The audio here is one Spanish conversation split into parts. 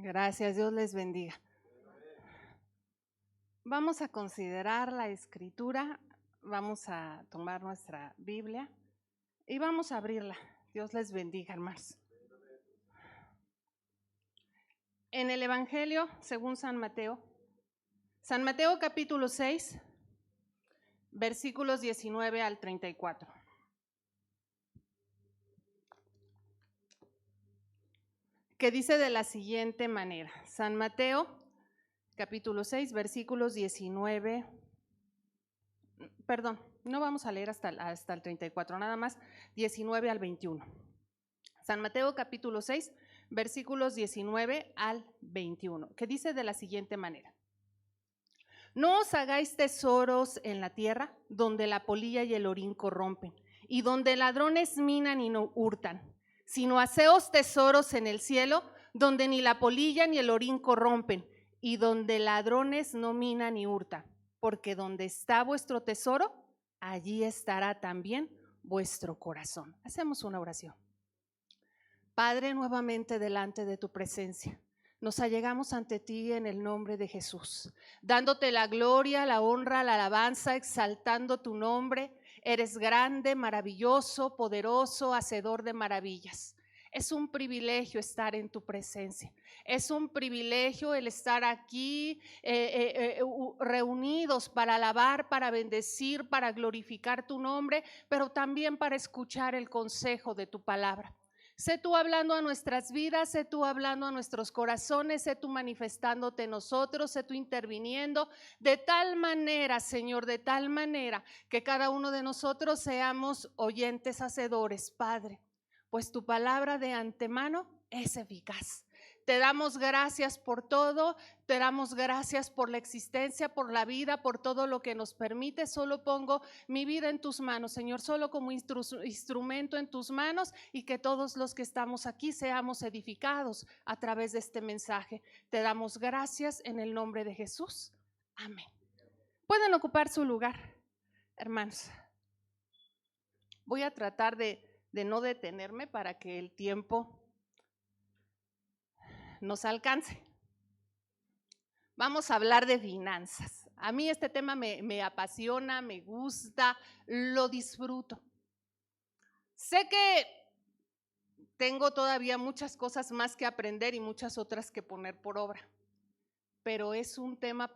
Gracias, Dios les bendiga. Vamos a considerar la escritura, vamos a tomar nuestra Biblia y vamos a abrirla. Dios les bendiga, hermanos. En el Evangelio, según San Mateo capítulo 6, versículos 19 al 34. Que dice de la siguiente manera: San Mateo capítulo 6, versículos 19, perdón, no vamos a leer hasta el 34, nada más 19 al 21. San Mateo capítulo 6, versículos 19 al 21, que dice de la siguiente manera: No os hagáis tesoros en la tierra, donde la polilla y el orín corrompen, y donde ladrones minan y no hurtan, sino haceos tesoros en el cielo, donde ni la polilla ni el orín corrompen, y donde ladrones no minan ni hurtan, porque donde está vuestro tesoro, allí estará también vuestro corazón. Hacemos una oración. Padre, nuevamente delante de tu presencia, nos allegamos ante ti en el nombre de Jesús, dándote la gloria, la honra, la alabanza, exaltando tu nombre. Eres grande, maravilloso, poderoso, hacedor de maravillas. Es un privilegio estar en tu presencia. Es un privilegio el estar aquí reunidos para alabar, para bendecir, para glorificar tu nombre, pero también para escuchar el consejo de tu palabra. Sé tú hablando a nuestras vidas, sé tú hablando a nuestros corazones, sé tú manifestándote en nosotros, sé tú interviniendo de tal manera, Señor, de tal manera que cada uno de nosotros seamos oyentes hacedores, Padre, pues tu palabra de antemano es eficaz. Te damos gracias por todo, te damos gracias por la existencia, por la vida, por todo lo que nos permite. Solo pongo mi vida en tus manos, Señor, solo como instrumento en tus manos, y que todos los que estamos aquí seamos edificados a través de este mensaje. Te damos gracias en el nombre de Jesús. Amén. Pueden ocupar su lugar, hermanos. Voy a tratar de no detenerme para que el tiempo nos alcance. Vamos a hablar de finanzas. A mí este tema me apasiona, me gusta, lo disfruto. Sé que tengo todavía muchas cosas más que aprender y muchas otras que poner por obra, pero es un tema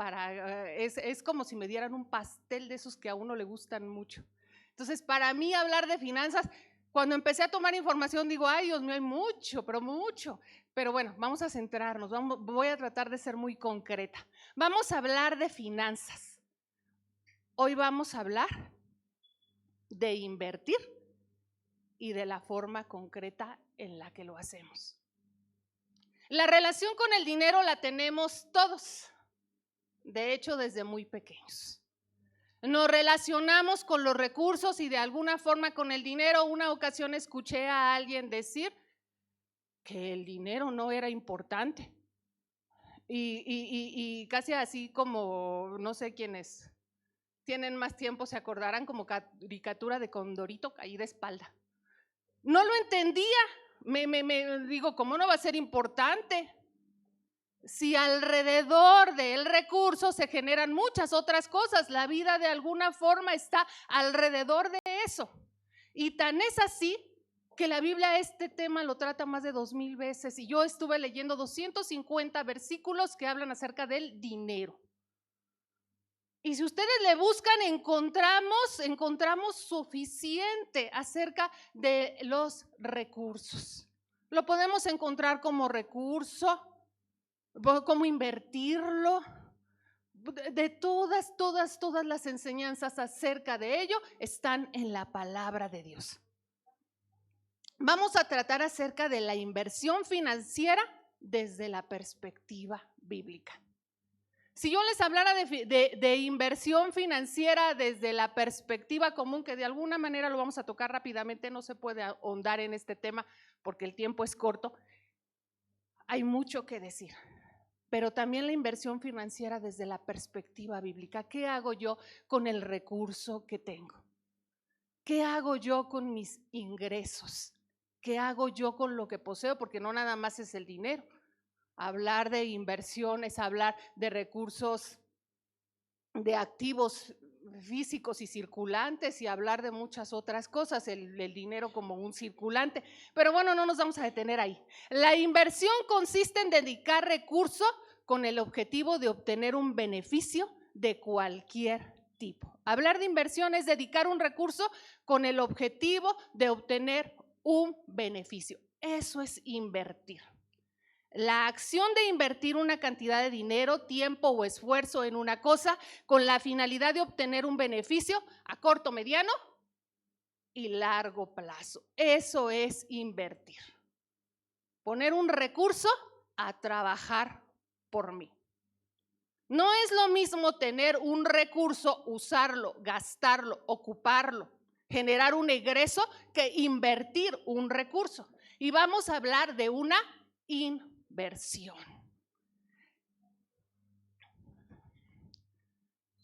es como si me dieran un pastel de esos que a uno le gustan mucho. Entonces, para mí hablar de finanzas, cuando empecé a tomar información digo, ay Dios mío, hay mucho, pero bueno, vamos a centrarnos, voy a tratar de ser muy concreta. Vamos a hablar de finanzas. Hoy vamos a hablar de invertir y de la forma concreta en la que lo hacemos. La relación con el dinero la tenemos todos, de hecho desde muy pequeños. Nos relacionamos con los recursos y de alguna forma con el dinero. Una ocasión escuché a alguien decir que el dinero no era importante y casi así como, no sé quiénes tienen más tiempo se acordarán, como caricatura de Condorito caí de espalda. No lo entendía, me digo, ¿cómo no va a ser importante? Si alrededor del recurso se generan muchas otras cosas, la vida de alguna forma está alrededor de eso. Y tan es así que la Biblia este tema lo trata más de 2000 veces, y yo estuve leyendo 250 versículos que hablan acerca del dinero. Y si ustedes le buscan, encontramos suficiente acerca de los recursos. Lo podemos encontrar como recurso, cómo invertirlo, de todas las enseñanzas acerca de ello están en la palabra de Dios. Vamos a tratar acerca de la inversión financiera desde la perspectiva bíblica. Si yo les hablara de inversión financiera desde la perspectiva común, que de alguna manera lo vamos a tocar rápidamente, no se puede ahondar en este tema porque el tiempo es corto, hay mucho que decir. Pero también la inversión financiera desde la perspectiva bíblica. ¿Qué hago yo con el recurso que tengo? ¿Qué hago yo con mis ingresos? ¿Qué hago yo con lo que poseo? Porque no nada más es el dinero. Hablar de inversiones, hablar de recursos, de activos físicos y circulantes y hablar de muchas otras cosas, el dinero como un circulante. Pero bueno, no nos vamos a detener ahí. La inversión consiste en dedicar recursos con el objetivo de obtener un beneficio de cualquier tipo. Hablar de inversión es dedicar un recurso con el objetivo de obtener un beneficio. Eso es invertir. La acción de invertir una cantidad de dinero, tiempo o esfuerzo en una cosa con la finalidad de obtener un beneficio a corto, mediano y largo plazo. Eso es invertir. Poner un recurso a trabajar por mí. No es lo mismo tener un recurso, usarlo, gastarlo, ocuparlo, generar un egreso que invertir un recurso. Y vamos a hablar de una inversión.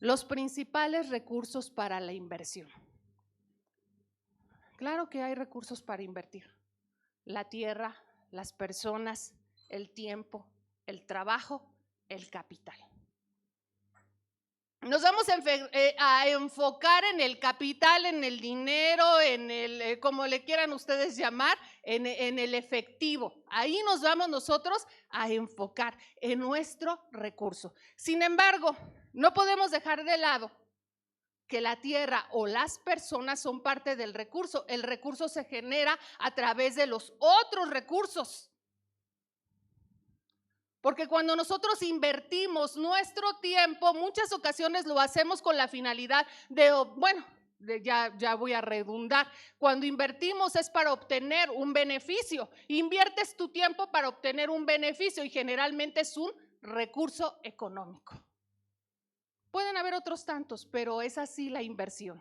Los principales recursos para la inversión. Claro que hay recursos para invertir. La tierra, las personas, el tiempo, el trabajo, el capital. Nos vamos a enfocar en el capital, en el dinero, en el, como le quieran ustedes llamar, en el efectivo. Ahí nos vamos nosotros a enfocar en nuestro recurso. Sin embargo, no podemos dejar de lado que la tierra o las personas son parte del recurso. El recurso se genera a través de los otros recursos. Porque cuando nosotros invertimos nuestro tiempo, muchas ocasiones lo hacemos con la finalidad de, bueno, ya voy a redundar, cuando invertimos es para obtener un beneficio. Inviertes tu tiempo para obtener un beneficio y generalmente es un recurso económico. Pueden haber otros tantos, pero es así la inversión.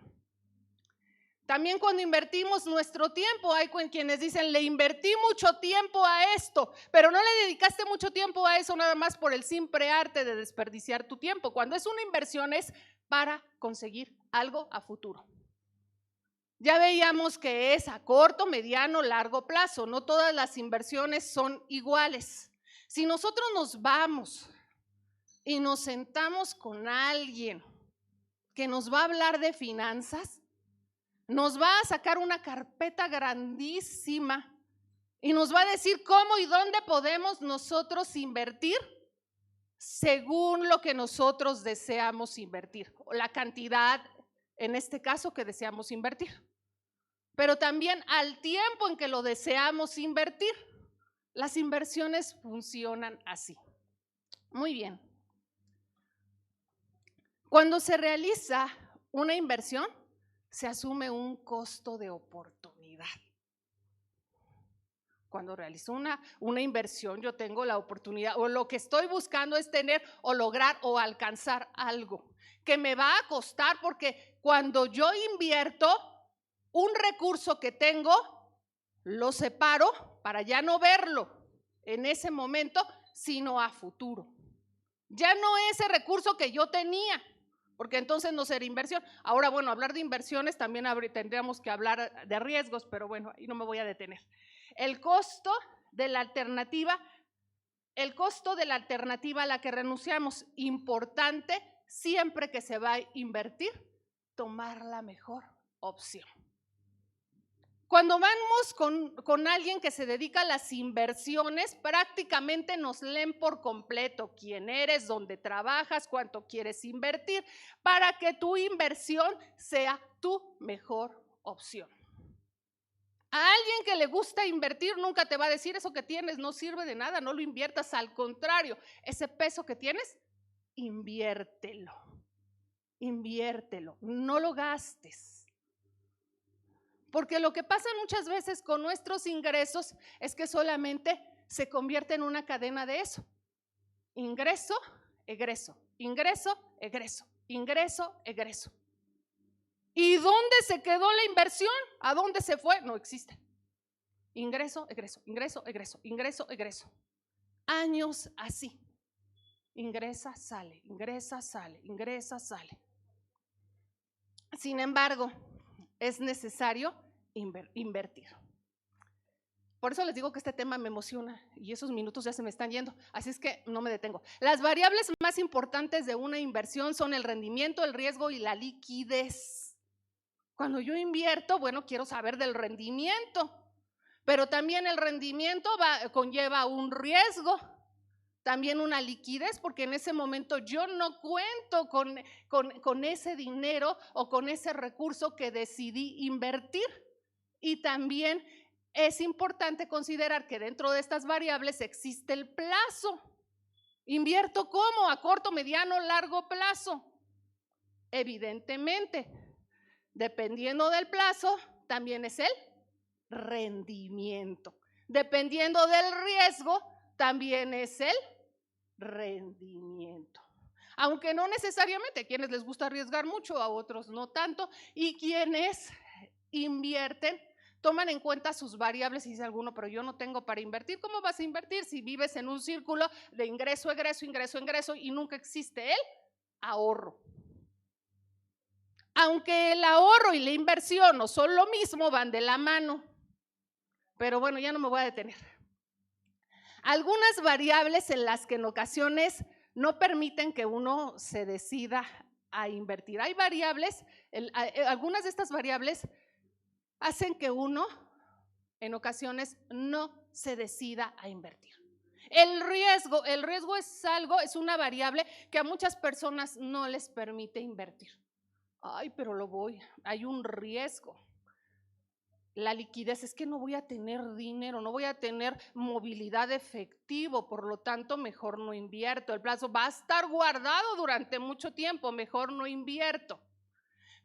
También cuando invertimos nuestro tiempo, hay quienes dicen, le invertí mucho tiempo a esto, pero no le dedicaste mucho tiempo a eso nada más por el simple arte de desperdiciar tu tiempo. Cuando es una inversión es para conseguir algo a futuro. Ya veíamos que es a corto, mediano, largo plazo. No todas las inversiones son iguales. Si nosotros nos vamos y nos sentamos con alguien que nos va a hablar de finanzas, nos va a sacar una carpeta grandísima y nos va a decir cómo y dónde podemos nosotros invertir según lo que nosotros deseamos invertir, o la cantidad, en este caso, que deseamos invertir. Pero también al tiempo en que lo deseamos invertir. Las inversiones funcionan así. Muy bien. Cuando se realiza una inversión, se asume un costo de oportunidad. Cuando realizo una inversión, yo tengo la oportunidad, o lo que estoy buscando es tener o lograr o alcanzar algo que me va a costar, porque cuando yo invierto un recurso que tengo, lo separo para ya no verlo en ese momento, sino a futuro. Ya no ese recurso que yo tenía, porque entonces no será inversión. Ahora, bueno, hablar de inversiones también tendríamos que hablar de riesgos, pero bueno, ahí no me voy a detener. El costo de la alternativa a la que renunciamos, importante siempre que se va a invertir, tomar la mejor opción. Cuando vamos con alguien que se dedica a las inversiones, prácticamente nos leen por completo quién eres, dónde trabajas, cuánto quieres invertir, para que tu inversión sea tu mejor opción. A alguien que le gusta invertir nunca te va a decir eso que tienes no sirve de nada, no lo inviertas, al contrario, ese peso que tienes, inviértelo, no lo gastes. Porque lo que pasa muchas veces con nuestros ingresos es que solamente se convierte en una cadena de eso. Ingreso, egreso, ingreso, egreso, ingreso, egreso. ¿Y dónde se quedó la inversión? ¿A dónde se fue? No existe. Ingreso, egreso, ingreso, egreso, ingreso, egreso. Años así. Ingresa, sale, ingresa, sale, ingresa, sale. Sin embargo, es necesario invertir. Por eso les digo que este tema me emociona y esos minutos ya se me están yendo, así es que no me detengo. Las variables más importantes de una inversión son el rendimiento, el riesgo y la liquidez. Cuando yo invierto, bueno, quiero saber del rendimiento, pero también el rendimiento conlleva un riesgo, también una liquidez, porque en ese momento yo no cuento con ese dinero o con ese recurso que decidí invertir. Y también es importante considerar que dentro de estas variables existe el plazo. ¿Invierto cómo? ¿A corto, mediano, largo plazo? Evidentemente, dependiendo del plazo, también es el rendimiento. Dependiendo del riesgo, también es el rendimiento. Aunque no necesariamente, a quienes les gusta arriesgar mucho, a otros no tanto, y quienes invierten toman en cuenta sus variables y dice alguno, pero yo no tengo para invertir. ¿Cómo vas a invertir si vives en un círculo de ingreso, egreso, ingreso, ingreso y nunca existe el ahorro? Aunque el ahorro y la inversión no son lo mismo, van de la mano. Pero bueno, ya no me voy a detener. Algunas variables en las que en ocasiones no permiten que uno se decida a invertir. Hay variables, algunas de estas variables hacen que uno en ocasiones no se decida a invertir. El riesgo es una variable que a muchas personas no les permite invertir. Ay, pero hay un riesgo. La liquidez es que no voy a tener dinero, no voy a tener movilidad de efectivo, por lo tanto mejor no invierto. El plazo va a estar guardado durante mucho tiempo, mejor no invierto.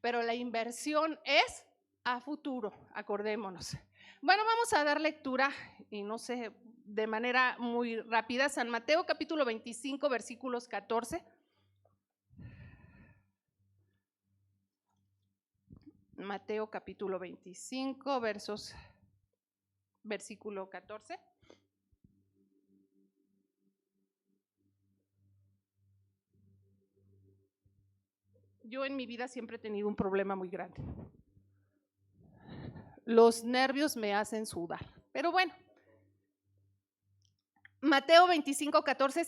Pero la inversión es a futuro, acordémonos. Bueno, vamos a dar lectura, y no sé, de manera muy rápida, San Mateo capítulo 25, versículos 14. Mateo capítulo 25, versículo 14. Yo en mi vida siempre he tenido un problema muy grande. Los nervios me hacen sudar, pero bueno. Mateo 25, 14,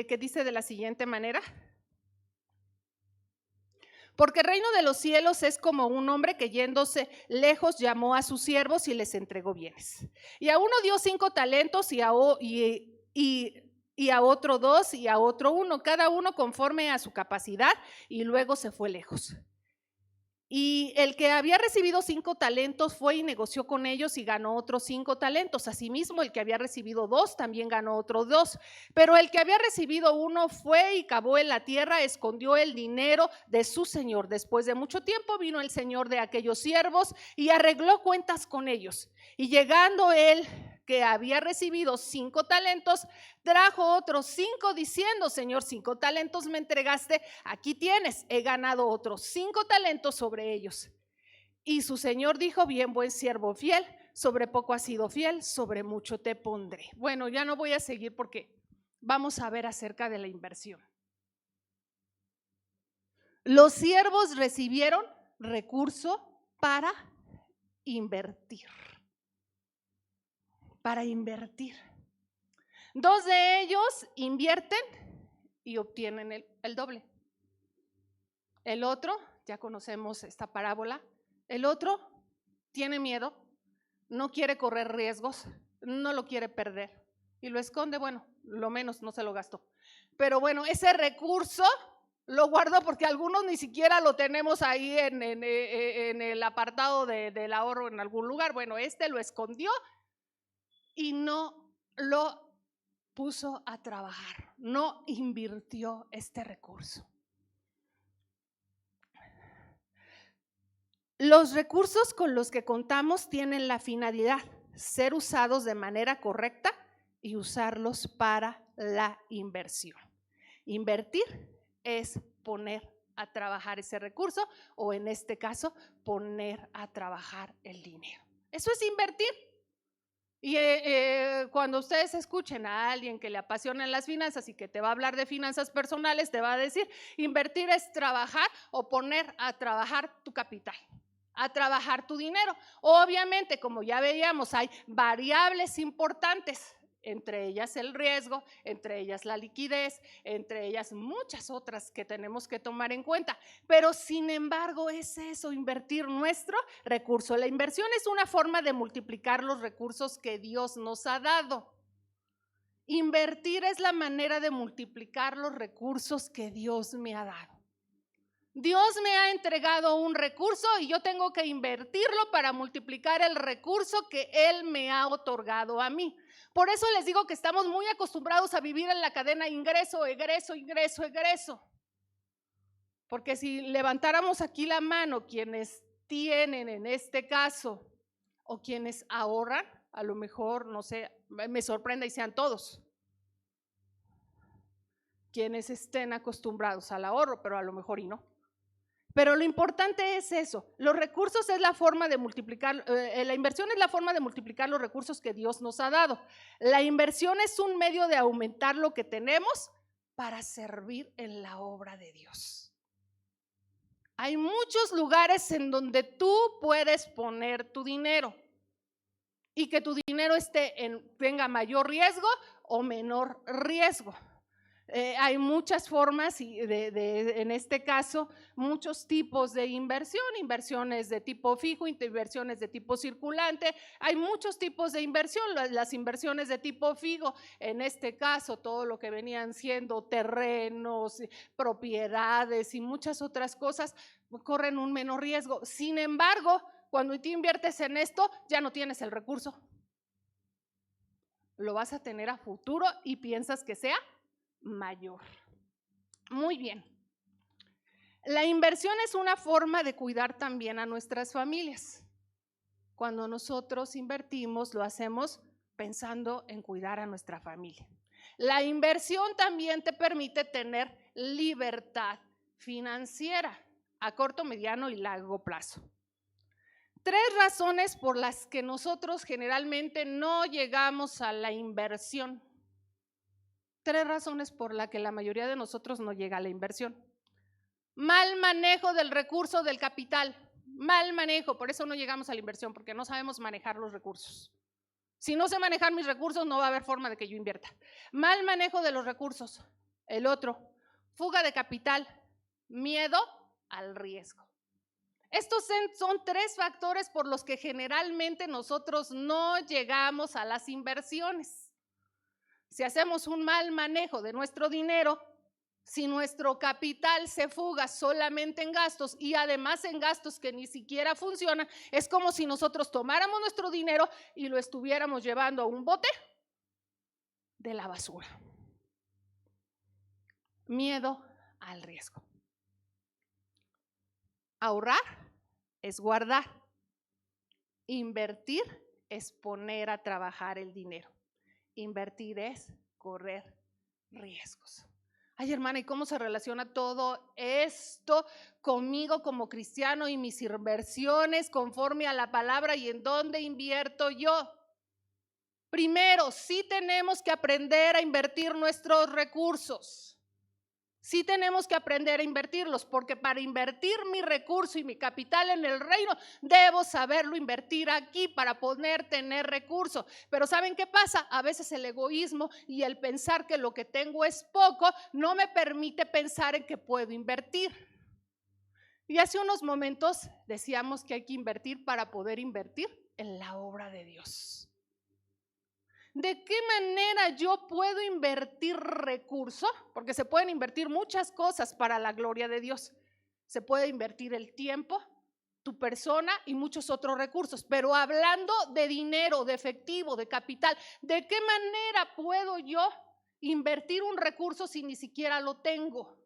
que dice de la siguiente manera. Porque el reino de los cielos es como un hombre que yéndose lejos llamó a sus siervos y les entregó bienes. Y a uno dio 5 talentos y a otro 2 y a otro 1, cada uno conforme a su capacidad, y luego se fue lejos. Y el que había recibido 5 talentos fue y negoció con ellos y ganó otros 5 talentos. Asimismo, el que había recibido 2 también ganó otros 2. Pero el que había recibido 1 fue y cavó en la tierra, escondió el dinero de su señor. Después de mucho tiempo vino el señor de aquellos siervos y arregló cuentas con ellos. Y llegando él, que había recibido 5 talentos, trajo otros 5 diciendo: Señor, 5 talentos me entregaste, aquí tienes, he ganado otros 5 talentos sobre ellos. Y su señor dijo: bien, buen siervo fiel, sobre poco has sido fiel, sobre mucho te pondré. Bueno, ya no voy a seguir porque vamos a ver acerca de la inversión. Los siervos recibieron recurso para invertir. Para invertir. 2 de ellos invierten y obtienen el doble. El otro, ya conocemos esta parábola, el otro tiene miedo, no quiere correr riesgos, no lo quiere perder y lo esconde. Bueno, lo menos no se lo gastó. Pero bueno, ese recurso lo guardo porque algunos ni siquiera lo tenemos ahí en el apartado del ahorro en algún lugar. Bueno, lo escondió y no lo puso a trabajar, no invirtió este recurso. Los recursos con los que contamos tienen la finalidad ser usados de manera correcta y usarlos para la inversión. Invertir es poner a trabajar ese recurso, o en este caso, poner a trabajar el dinero. Eso es invertir. Y cuando ustedes escuchen a alguien que le apasionan las finanzas y que te va a hablar de finanzas personales, te va a decir: invertir es trabajar o poner a trabajar tu capital. a trabajar tu dinero. Obviamente, como ya veíamos, hay variables importantes, entre ellas el riesgo, entre ellas la liquidez, entre ellas muchas otras que tenemos que tomar en cuenta. Pero sin embargo es eso, invertir nuestro recurso. La inversión es una forma de multiplicar los recursos que Dios nos ha dado. Invertir es la manera de multiplicar los recursos que Dios me ha dado. Dios me ha entregado un recurso y yo tengo que invertirlo para multiplicar el recurso que Él me ha otorgado a mí. Por eso les digo que estamos muy acostumbrados a vivir en la cadena ingreso, egreso, ingreso, egreso. Porque si levantáramos aquí la mano, quienes tienen en este caso o quienes ahorran, a lo mejor, no sé, me sorprenda y sean todos quienes estén acostumbrados al ahorro, pero a lo mejor y no. Pero lo importante es eso, los recursos es la forma de multiplicar, la inversión es la forma de multiplicar los recursos que Dios nos ha dado. La inversión es un medio de aumentar lo que tenemos para servir en la obra de Dios. Hay muchos lugares en donde tú puedes poner tu dinero y que tu dinero tenga mayor riesgo o menor riesgo. Hay muchas formas y en este caso muchos tipos de inversión, inversiones de tipo fijo, inversiones de tipo circulante, hay muchos tipos de inversión. Las inversiones de tipo fijo, en este caso todo lo que venían siendo terrenos, propiedades y muchas otras cosas corren un menor riesgo. Sin embargo, cuando tú inviertes en esto ya no tienes el recurso, lo vas a tener a futuro y piensas que sea mayor. Muy bien. La inversión es una forma de cuidar también a nuestras familias. Cuando nosotros invertimos, lo hacemos pensando en cuidar a nuestra familia. La inversión también te permite tener libertad financiera a corto, mediano y largo plazo. 3 razones por las que nosotros generalmente no llegamos a la inversión. 3 razones por las que la mayoría de nosotros no llega a la inversión. Mal manejo del recurso del capital, mal manejo, por eso no llegamos a la inversión, porque no sabemos manejar los recursos. Si no sé manejar mis recursos, no va a haber forma de que yo invierta. Mal manejo de los recursos. El otro, fuga de capital, miedo al riesgo. Estos son 3 factores por los que generalmente nosotros no llegamos a las inversiones. Si hacemos un mal manejo de nuestro dinero, si nuestro capital se fuga solamente en gastos y además en gastos que ni siquiera funcionan, es como si nosotros tomáramos nuestro dinero y lo estuviéramos llevando a un bote de la basura. Miedo al riesgo. Ahorrar es guardar. Invertir es poner a trabajar el dinero. Invertir es correr riesgos. Ay, hermana, ¿y cómo se relaciona todo esto conmigo como cristiano y mis inversiones conforme a la palabra y en dónde invierto yo? Primero, sí tenemos que aprender a invertir nuestros recursos. Sí tenemos que aprender a invertirlos, porque para invertir mi recurso y mi capital en el reino, debo saberlo invertir aquí para poder tener recursos. Pero ¿saben qué pasa? A veces el egoísmo y el pensar que lo que tengo es poco, no me permite pensar en que puedo invertir. Y hace unos momentos decíamos que hay que invertir para poder invertir en la obra de Dios. ¿De qué manera yo puedo invertir recursos? Porque se pueden invertir muchas cosas para la gloria de Dios. Se puede invertir el tiempo, tu persona y muchos otros recursos. Pero hablando de dinero, de efectivo, de capital, ¿de qué manera puedo yo invertir un recurso si ni siquiera lo tengo?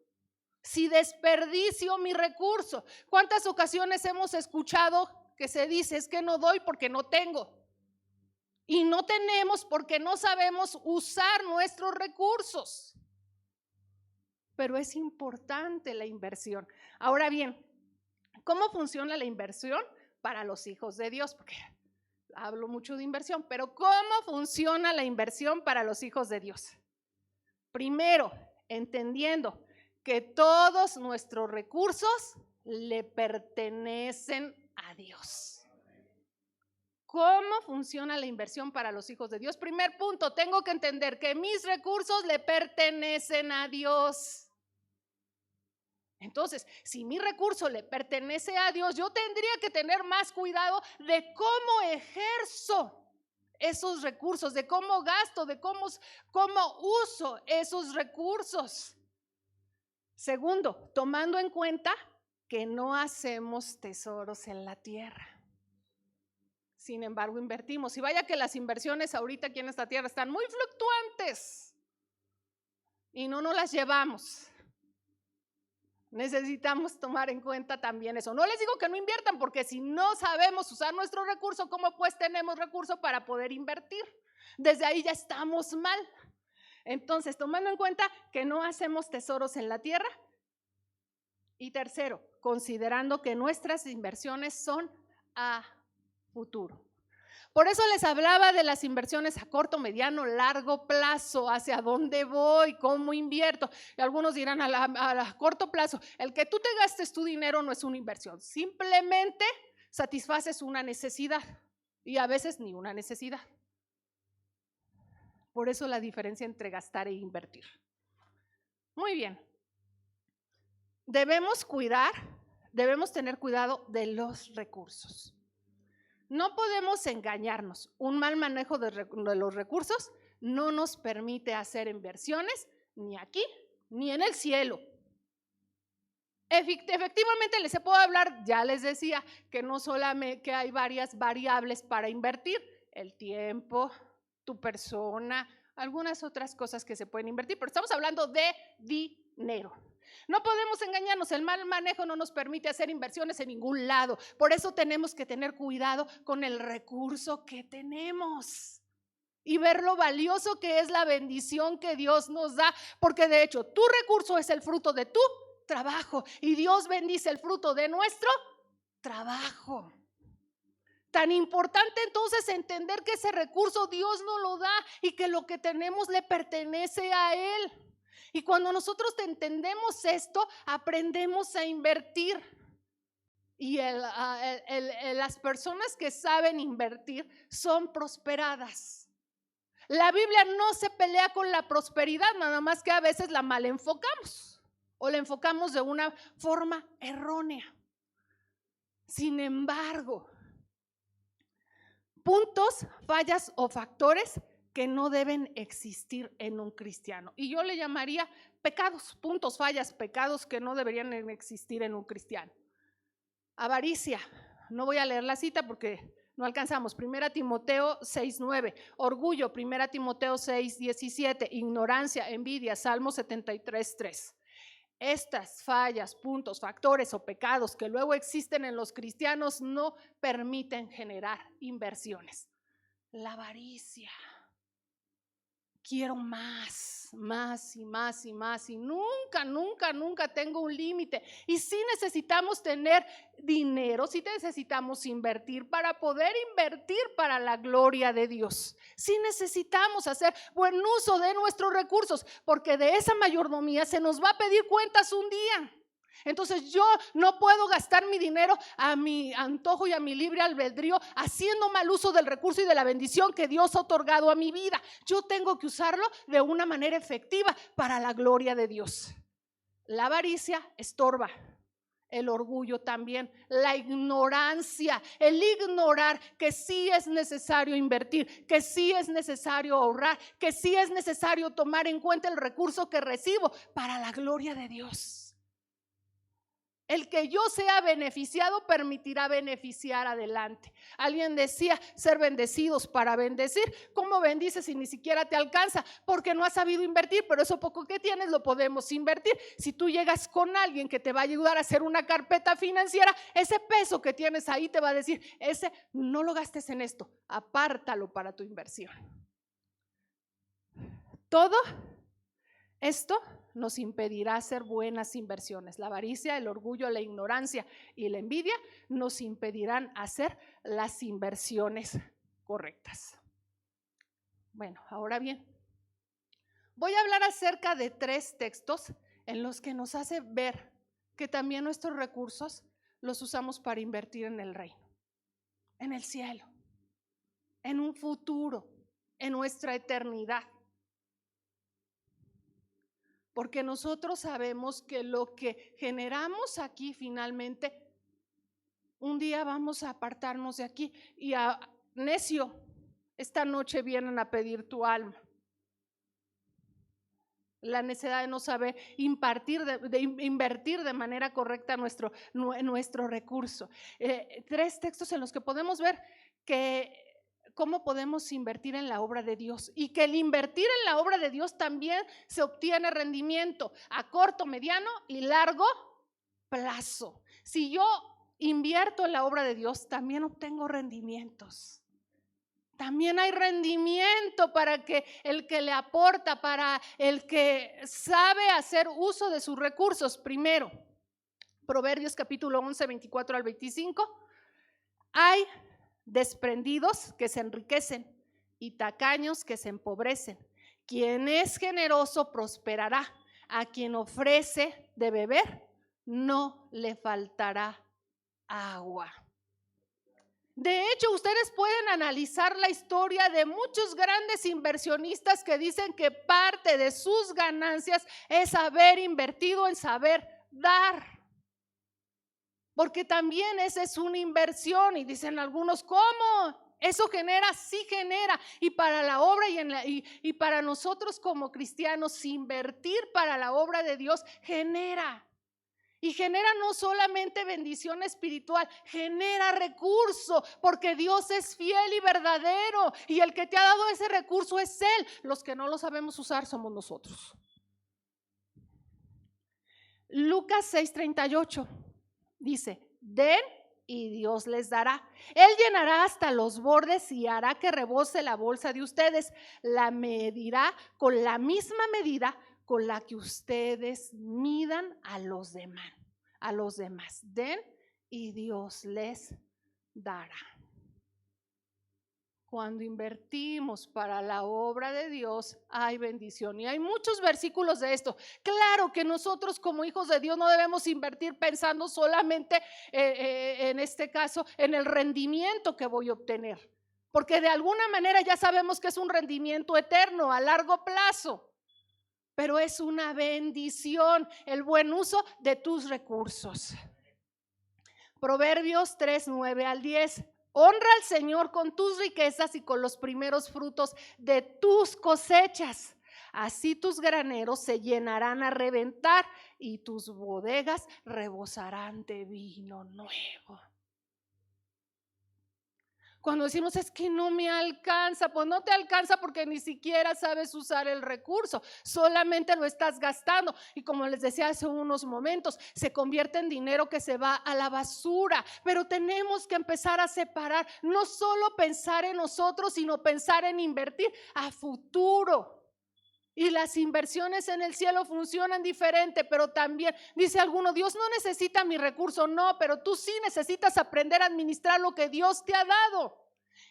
Si desperdicio mi recurso. ¿Cuántas ocasiones hemos escuchado que se dice es que no doy porque no tengo? Y no tenemos porque no sabemos usar nuestros recursos. Pero es importante la inversión. Ahora bien, ¿cómo funciona la inversión para los hijos de Dios? Porque hablo mucho de inversión, pero ¿cómo funciona la inversión para los hijos de Dios? Primero, entendiendo que todos nuestros recursos le pertenecen a Dios. ¿Cómo funciona la inversión para los hijos de Dios? Primer punto, tengo que entender que mis recursos le pertenecen a Dios. Entonces, si mi recurso le pertenece a Dios, yo tendría que tener más cuidado de cómo ejerzo esos recursos, de cómo gasto, de cómo uso esos recursos. Segundo, tomando en cuenta que no hacemos tesoros en la tierra. Sin embargo, invertimos. Y vaya que las inversiones ahorita aquí en esta tierra están muy fluctuantes y no nos las llevamos. Necesitamos tomar en cuenta también eso. No les digo que no inviertan, porque si no sabemos usar nuestro recurso, ¿cómo pues tenemos recursos para poder invertir? Desde ahí ya estamos mal. Entonces, tomando en cuenta que no hacemos tesoros en la tierra. Y tercero, considerando que nuestras inversiones son a futuro. Por eso les hablaba de las inversiones a corto, mediano, largo plazo, hacia dónde voy, cómo invierto. Y algunos dirán a corto plazo, el que tú te gastes tu dinero no es una inversión, simplemente satisfaces una necesidad y a veces ni una necesidad. Por eso la diferencia entre gastar e invertir. Muy bien. Debemos tener cuidado de los recursos. No podemos engañarnos. Un mal manejo de los recursos no nos permite hacer inversiones ni aquí ni en el cielo. Efectivamente les puedo hablar, ya les decía, que no solamente que hay varias variables para invertir, el tiempo, tu persona, algunas otras cosas que se pueden invertir, pero estamos hablando de dinero. No podemos engañarnos, el mal manejo no nos permite hacer inversiones en ningún lado. Por eso tenemos que tener cuidado con el recurso que tenemos y ver lo valioso que es la bendición que Dios nos da, porque de hecho tu recurso es el fruto de tu trabajo y Dios bendice el fruto de nuestro trabajo. Tan importante entonces entender que ese recurso Dios nos lo da y que lo que tenemos le pertenece a Él. Y cuando nosotros entendemos esto, aprendemos a invertir. Y las personas que saben invertir son prosperadas. La Biblia no se pelea con la prosperidad, nada más que a veces la mal enfocamos o la enfocamos de una forma errónea. Sin embargo, puntos, fallas o factores que no deben existir en un cristiano. Y yo le llamaría pecados, puntos, fallas, pecados que no deberían existir en un cristiano. Avaricia, no voy a leer la cita porque no alcanzamos. 1 Timoteo 6:9. Orgullo, 1 Timoteo 6:17. Ignorancia, envidia, Salmo 73:3. Estas fallas, puntos, factores o pecados que luego existen en los cristianos no permiten generar inversiones. La avaricia. Quiero más y más y más y nunca tengo un límite. Y sí necesitamos tener dinero, sí necesitamos invertir para poder invertir para la gloria de Dios. Sí necesitamos hacer buen uso de nuestros recursos, porque de esa mayordomía se nos va a pedir cuentas un día. Entonces yo no puedo gastar mi dinero a mi antojo y a mi libre albedrío haciendo mal uso del recurso y de la bendición que Dios ha otorgado a mi vida. Yo tengo que usarlo de una manera efectiva para la gloria de Dios. La avaricia estorba, el orgullo también, la ignorancia, el ignorar que sí es necesario invertir, que sí es necesario ahorrar, que sí es necesario tomar en cuenta el recurso que recibo para la gloria de Dios. El que yo sea beneficiado permitirá beneficiar adelante. Alguien decía, ser bendecidos para bendecir. ¿Cómo bendices si ni siquiera te alcanza? Porque no has sabido invertir, pero eso poco que tienes lo podemos invertir. Si tú llegas con alguien que te va a ayudar a hacer una carpeta financiera, ese peso que tienes ahí te va a decir, ese no lo gastes en esto, apártalo para tu inversión. Todo esto nos impedirá hacer buenas inversiones. La avaricia, el orgullo, la ignorancia y la envidia nos impedirán hacer las inversiones correctas. Bueno, ahora bien, voy a hablar acerca de 3 textos en los que nos hace ver que también nuestros recursos los usamos para invertir en el reino, en el cielo, en un futuro, en nuestra eternidad. Porque nosotros sabemos que lo que generamos aquí finalmente, un día vamos a apartarnos de aquí. Y a necio, esta noche vienen a pedir tu alma. La necesidad de no saber invertir de manera correcta nuestro recurso. 3 textos en los que podemos ver que cómo podemos invertir en la obra de Dios, y que el invertir en la obra de Dios también se obtiene rendimiento a corto, mediano y largo plazo. Si yo invierto en la obra de Dios, también obtengo rendimientos. También hay rendimiento para el que le aporta, para el que sabe hacer uso de sus recursos. Primero, Proverbios capítulo 11, 24 al 25. Hay desprendidos que se enriquecen y tacaños que se empobrecen. Quien es generoso prosperará. A quien ofrece de beber no le faltará agua. De hecho, ustedes pueden analizar la historia de muchos grandes inversionistas que dicen que parte de sus ganancias es haber invertido en saber dar. Porque también esa es una inversión, y dicen algunos, ¿cómo? Eso genera, sí genera. Y para la obra y para nosotros como cristianos, invertir para la obra de Dios genera. Y genera no solamente bendición espiritual, genera recurso, porque Dios es fiel y verdadero, y el que te ha dado ese recurso es Él. Los que no lo sabemos usar somos nosotros. Lucas 6:38 dice: den y Dios les dará. Él llenará hasta los bordes y hará que rebose la bolsa de ustedes. La medirá con la misma medida con la que ustedes midan a los demás. Den y Dios les dará. Cuando invertimos para la obra de Dios, hay bendición. Y hay muchos versículos de esto. Claro que nosotros como hijos de Dios no debemos invertir pensando solamente en este caso en el rendimiento que voy a obtener, porque de alguna manera ya sabemos que es un rendimiento eterno a largo plazo. Pero es una bendición el buen uso de tus recursos. Proverbios 3, 9 al 10. Honra al Señor con tus riquezas y con los primeros frutos de tus cosechas. Así tus graneros se llenarán a reventar y tus bodegas rebosarán de vino nuevo. Cuando decimos es que no me alcanza, pues no te alcanza porque ni siquiera sabes usar el recurso, solamente lo estás gastando, y como les decía hace unos momentos, se convierte en dinero que se va a la basura. Pero tenemos que empezar a separar, no solo pensar en nosotros, sino pensar en invertir a futuro. Y las inversiones en el cielo funcionan diferente, pero también dice alguno: Dios no necesita mi recurso. No, pero tú sí necesitas aprender a administrar lo que Dios te ha dado.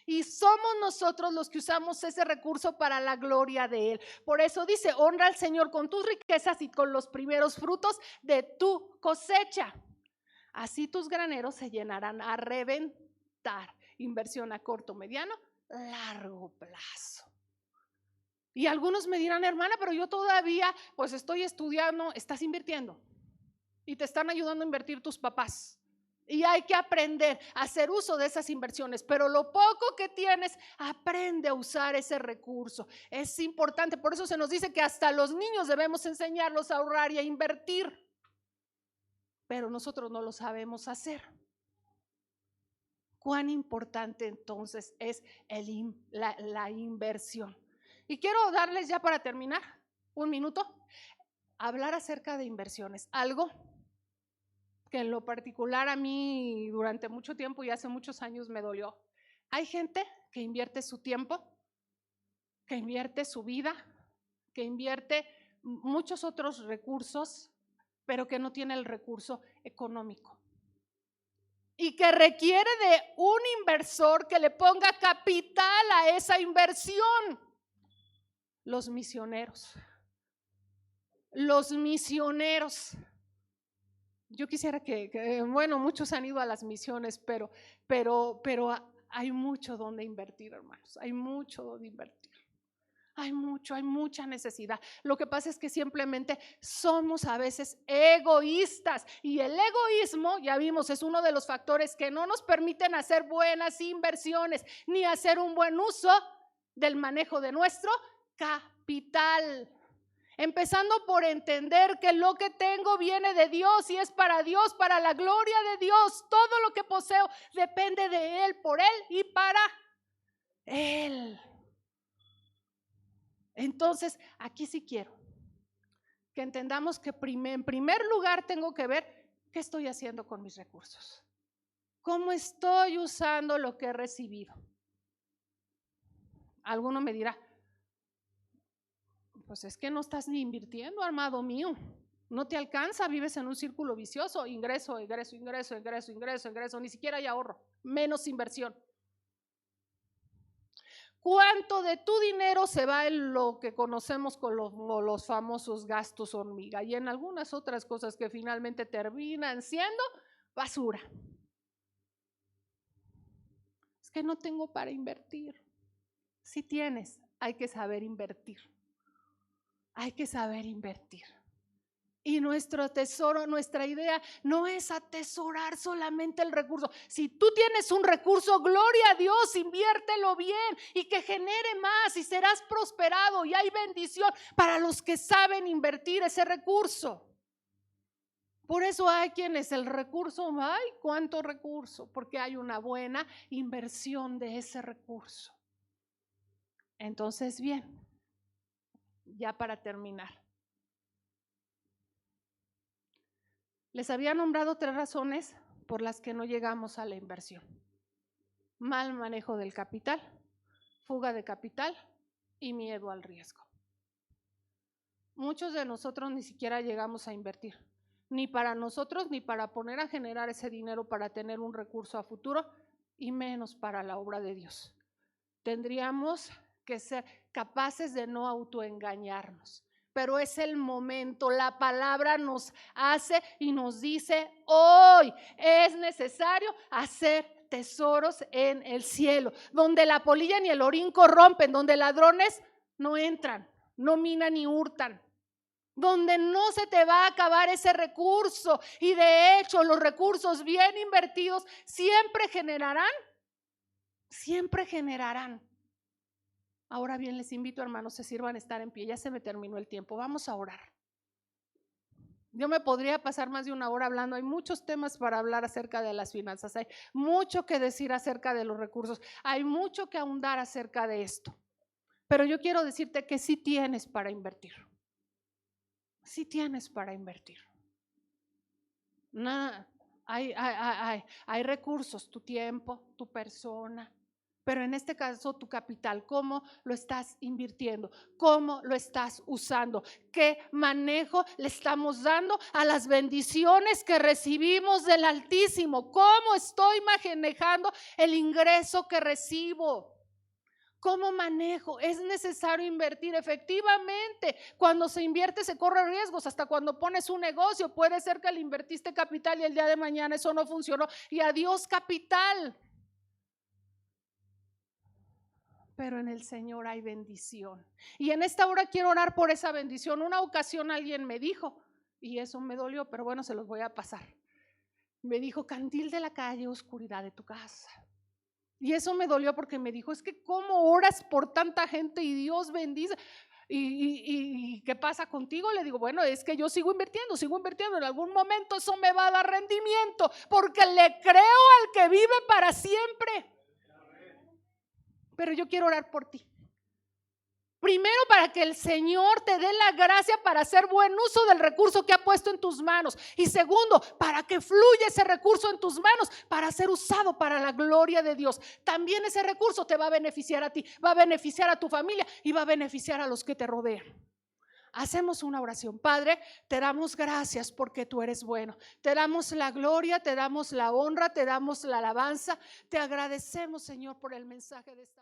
Y somos nosotros los que usamos ese recurso para la gloria de Él. Por eso dice: honra al Señor con tus riquezas y con los primeros frutos de tu cosecha. Así tus graneros se llenarán a reventar. Inversión a corto, mediano, largo plazo. Y algunos me dirán: hermana, pero yo todavía pues estoy estudiando. Estás invirtiendo y te están ayudando a invertir tus papás, y hay que aprender a hacer uso de esas inversiones. Pero lo poco que tienes, aprende a usar ese recurso. Es importante, por eso se nos dice que hasta los niños debemos enseñarlos a ahorrar y a invertir, pero nosotros no lo sabemos hacer. Cuán importante entonces es la inversión. Y quiero darles, ya para terminar, un minuto, hablar acerca de inversiones. Algo que en lo particular a mí durante mucho tiempo y hace muchos años me dolió. Hay gente que invierte su tiempo, que invierte su vida, que invierte muchos otros recursos, pero que no tiene el recurso económico. Y que requiere de un inversor que le ponga capital a esa inversión. Los misioneros. Yo quisiera bueno, muchos han ido a las misiones, pero hay mucho donde invertir, hermanos, hay mucho donde invertir. Hay mucha necesidad. Lo que pasa es que simplemente somos a veces egoístas, y el egoísmo, ya vimos, es uno de los factores que no nos permiten hacer buenas inversiones ni hacer un buen uso del manejo de nuestro capital. Empezando por entender que lo que tengo viene de Dios y es para Dios, para la gloria de Dios. Todo lo que poseo depende de Él, por Él y para Él. Entonces, aquí sí quiero que entendamos que en primer lugar tengo que ver qué estoy haciendo con mis recursos. ¿Cómo estoy usando lo que he recibido? Alguno me dirá, pues es que no estás ni invirtiendo, amado mío. No te alcanza, vives en un círculo vicioso, ingreso, ni siquiera hay ahorro, menos inversión. ¿Cuánto de tu dinero se va en lo que conocemos como los famosos gastos hormiga y en algunas otras cosas que finalmente terminan siendo basura? Es que no tengo para invertir. Si tienes, hay que saber invertir. Hay que saber invertir. Y nuestro tesoro, nuestra idea no es atesorar solamente el recurso. Si tú tienes un recurso, gloria a Dios, inviértelo bien y que genere más y serás prosperado, y hay bendición para los que saben invertir ese recurso. Por eso hay quienes el recurso, ay, cuánto recurso, porque hay una buena inversión de ese recurso. Entonces, bien, ya para terminar. Les había nombrado 3 razones por las que no llegamos a la inversión: mal manejo del capital, fuga de capital y miedo al riesgo. Muchos de nosotros ni siquiera llegamos a invertir, ni para nosotros, ni para poner a generar ese dinero para tener un recurso a futuro, y menos para la obra de Dios. Tendríamos que ser capaces de no autoengañarnos. Pero es el momento, la palabra nos hace y nos dice: hoy es necesario hacer tesoros en el cielo, donde la polilla ni el orín corrompen, donde ladrones no entran, no minan ni hurtan, donde no se te va a acabar ese recurso. Y de hecho, los recursos bien invertidos siempre generarán. Ahora bien, les invito, hermanos, se sirvan a estar en pie. Ya se me terminó el tiempo. Vamos a orar. Yo me podría pasar más de 1 hora hablando. Hay muchos temas para hablar acerca de las finanzas. Hay mucho que decir acerca de los recursos. Hay mucho que ahondar acerca de esto. Pero yo quiero decirte que sí tienes para invertir. Sí tienes para invertir. Hay recursos, tu tiempo, tu persona. Pero en este caso, tu capital, ¿cómo lo estás invirtiendo? ¿Cómo lo estás usando? ¿Qué manejo le estamos dando a las bendiciones que recibimos del Altísimo? ¿Cómo estoy manejando el ingreso que recibo? ¿Cómo manejo? Es necesario invertir. Efectivamente, cuando se invierte se corre riesgos. Hasta cuando pones un negocio, puede ser que le invertiste capital y el día de mañana eso no funcionó y adiós capital. Pero en el Señor hay bendición. Y en esta hora quiero orar por esa bendición. Una ocasión alguien me dijo, y eso me dolió, pero bueno, se los voy a pasar. Me dijo: candil de la calle, oscuridad de tu casa. Y eso me dolió porque me dijo: es que ¿cómo oras por tanta gente y Dios bendice? ¿Y qué pasa contigo? Le digo: bueno, es que yo sigo invirtiendo, en algún momento eso me va a dar rendimiento, porque le creo al que vive para siempre. Pero yo quiero orar por ti. Primero, para que el Señor te dé la gracia para hacer buen uso del recurso que ha puesto en tus manos. Y segundo, para que fluya ese recurso en tus manos para ser usado para la gloria de Dios. También ese recurso te va a beneficiar a ti, va a beneficiar a tu familia y va a beneficiar a los que te rodean. Hacemos una oración. Padre, te damos gracias porque tú eres bueno. Te damos la gloria, te damos la honra, te damos la alabanza. Te agradecemos, Señor, por el mensaje de esta